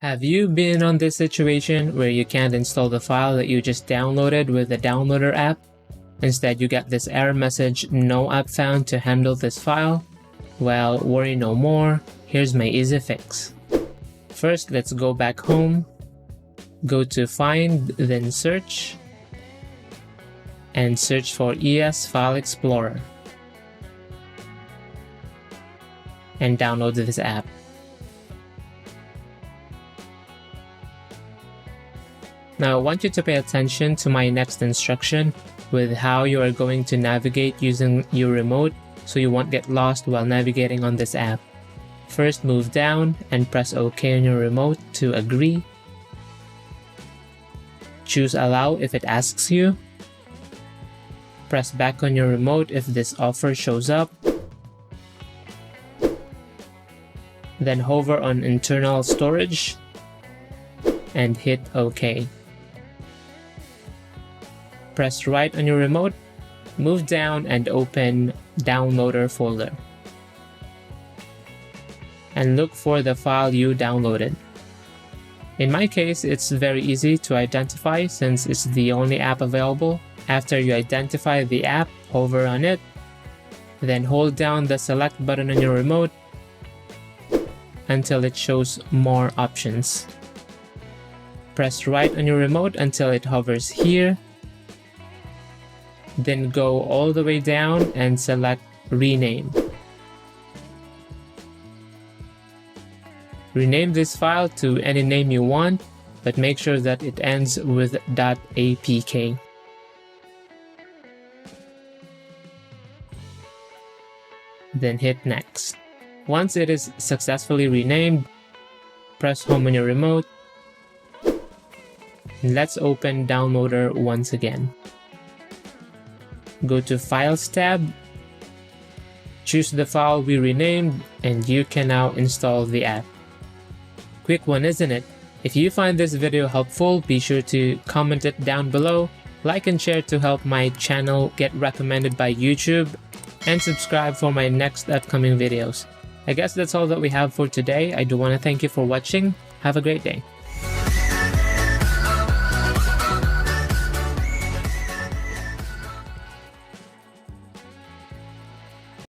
Have you been on this situation where you can't install the file that you just downloaded with the downloader app? Instead, you get this error message, "No app found to handle this file"? Well, worry no more, here's my easy fix. First, let's go back home, go to Find, then Search, and search for ES File Explorer, and download this app. Now I want you to pay attention to my next instruction with how you are going to navigate using your remote so you won't get lost while navigating on this app. First, move down and press OK on your remote to agree. Choose Allow if it asks you. Press back on your remote if this offer shows up. Then hover on Internal Storage and hit OK. Press right on your remote, move down and open Downloader folder. And look for the file you downloaded. In my case, it's very easy to identify since it's the only app available. After you identify the app, hover on it, then hold down the select button on your remote until it shows more options. Press right on your remote until it hovers here. Then go all the way down and select Rename. Rename this file to any name you want, but make sure that it ends with .apk. Then hit Next. Once it is successfully renamed, press Home on your remote. Let's open Downloader once again. Go to Files tab, choose the file we renamed, and you can now install the app. Quick one, isn't it? If you find this video helpful, be sure to comment it down below, like and share to help my channel get recommended by YouTube, and subscribe for my next upcoming videos. I guess that's all that we have for today. I do want to thank you for watching. Have a great day.